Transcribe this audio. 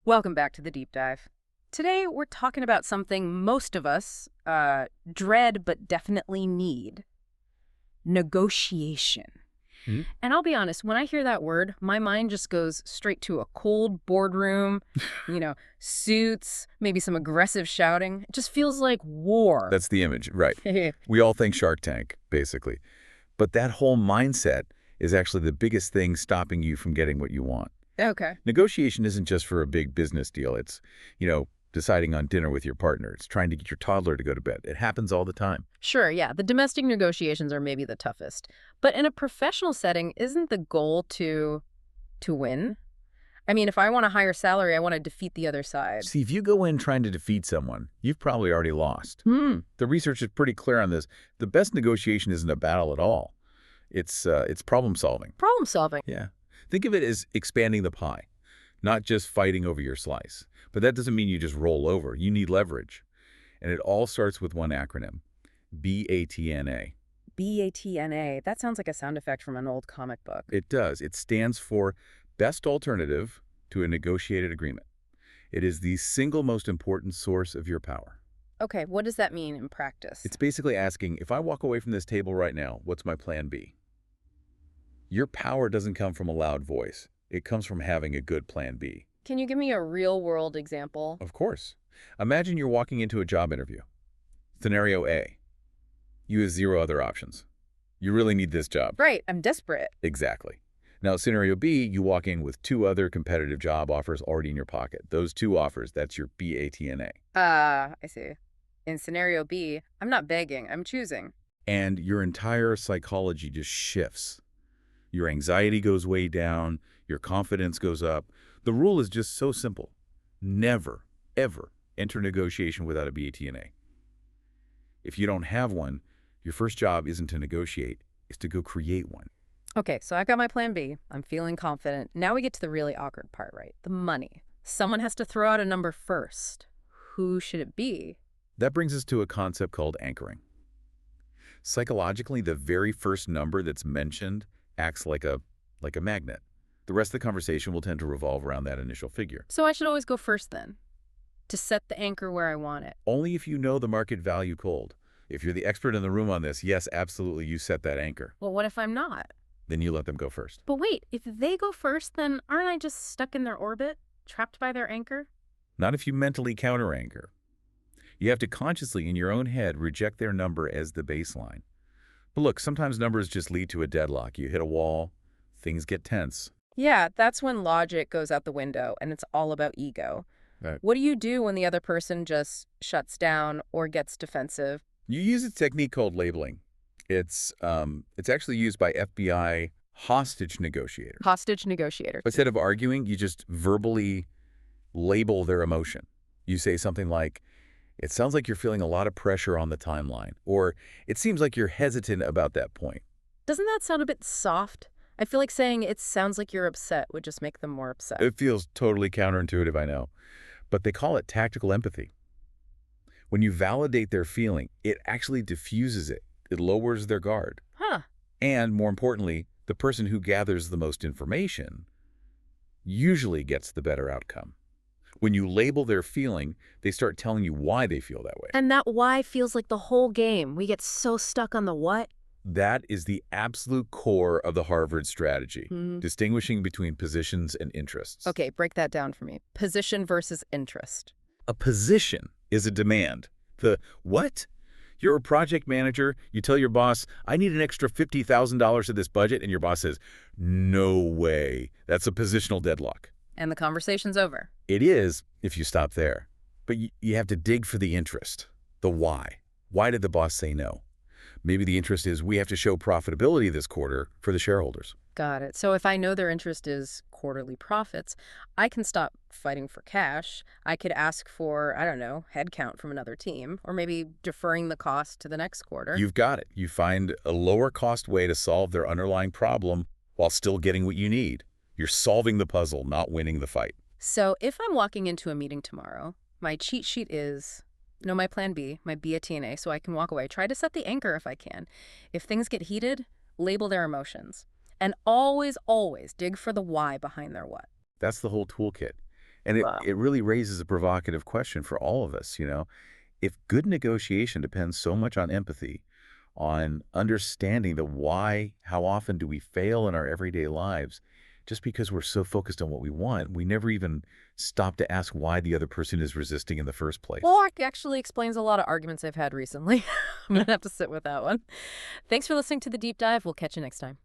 Welcome back to the deep dive. Today, we're talking about something most of us dread but definitely need. Negotiation. Hmm? And I'll be honest, when I hear that word, my mind just goes straight to a cold boardroom, suits, maybe some aggressive shouting. It just feels like war. That's the image, right. We all think Shark Tank, basically. But that whole mindset is actually the biggest thing stopping you from getting what you want. Okay. Negotiation isn't just for a big business deal. It's, deciding on dinner with your partner. It's trying to get your toddler to go to bed. It happens all the time. Sure, yeah. The domestic negotiations are maybe the toughest. But in a professional setting, isn't the goal to win? I mean, if I want a higher salary, I want to defeat the other side. See, if you go in trying to defeat someone, you've probably already lost. The research is pretty clear on this. The best negotiation isn't a battle at all. It's problem solving. Problem solving. Yeah. Think of it as expanding the pie, not just fighting over your slice. But that doesn't mean you just roll over. You need leverage. And it all starts with one acronym, BATNA. BATNA. That sounds like a sound effect from an old comic book. It does. It stands for Best Alternative to a Negotiated Agreement. It is the single most important source of your power. Okay, what does that mean in practice? It's basically asking, if I walk away from this table right now, what's my plan B? Your power doesn't come from a loud voice. It comes from having a good plan B. Can you give me a real-world example? Of course. Imagine you're walking into a job interview. Scenario A. You have 0 other options. You really need this job. Right, I'm desperate. Exactly. Now, scenario B, you walk in with 2 other competitive job offers already in your pocket. Those 2 offers, that's your BATNA. I see. In scenario B, I'm not begging, I'm choosing. And your entire psychology just shifts. Your anxiety goes way down. Your confidence goes up. The rule is just so simple. Never, ever enter negotiation without a BATNA. If you don't have one, your first job isn't to negotiate, it's to go create one. Okay, so I got my plan B. I'm feeling confident. Now we get to the really awkward part, right? The money. Someone has to throw out a number first. Who should it be? That brings us to a concept called anchoring. Psychologically, the very first number that's mentioned acts like a magnet. The rest of the conversation will tend to revolve around that initial figure. So I should always go first then, to set the anchor where I want it. Only if you know the market value cold. If you're the expert in the room on this, yes, absolutely, you set that anchor. Well, what if I'm not? Then you let them go first. But wait, if they go first, then aren't I just stuck in their orbit, trapped by their anchor? Not if you mentally counter-anchor. You have to consciously, in your own head, reject their number as the baseline. But look, sometimes numbers just lead to a deadlock. You hit a wall, things get tense. Yeah, that's when logic goes out the window and it's all about ego. Right. What do you do when the other person just shuts down or gets defensive? You use a technique called labeling. It's actually used by FBI hostage negotiators. Hostage negotiators. Instead of arguing, you just verbally label their emotion. You say something like, "It sounds like you're feeling a lot of pressure on the timeline," or "It seems like you're hesitant about that point." Doesn't that sound a bit soft? I feel like saying "it sounds like you're upset" would just make them more upset. It feels totally counterintuitive, I know. But they call it tactical empathy. When you validate their feeling, it actually diffuses it. It lowers their guard. Huh. And more importantly, the person who gathers the most information usually gets the better outcome. When you label their feeling, they start telling you why they feel that way. And that why feels like the whole game. We get so stuck on the what. That is the absolute core of the Harvard strategy, distinguishing between positions and interests. Okay, break that down for me. Position versus interest. A position is a demand. The what? You're a project manager. You tell your boss, "I need an extra $50,000 to this budget," and your boss says, "No way." That's a positional deadlock. And the conversation's over. It is if you stop there. But you have to dig for the interest, the why. Why did the boss say no? Maybe the interest is we have to show profitability this quarter for the shareholders. Got it. So if I know their interest is quarterly profits, I can stop fighting for cash. I could ask for, I don't know, headcount from another team, or maybe deferring the cost to the next quarter. You've got it. You find a lower cost way to solve their underlying problem while still getting what you need. You're solving the puzzle, not winning the fight. So if I'm walking into a meeting tomorrow, my cheat sheet is my plan B, my BATNA, so I can walk away. Try to set the anchor if I can. If things get heated, label their emotions. And always, always dig for the why behind their what. That's the whole toolkit. And Wow. it really raises a provocative question for all of us, If good negotiation depends so much on empathy, on understanding the why, how often do we fail in our everyday lives, just because we're so focused on what we want, we never even stop to ask why the other person is resisting in the first place. Well, it actually explains a lot of arguments I've had recently. I'm going to have to sit with that one. Thanks for listening to the deep dive. We'll catch you next time.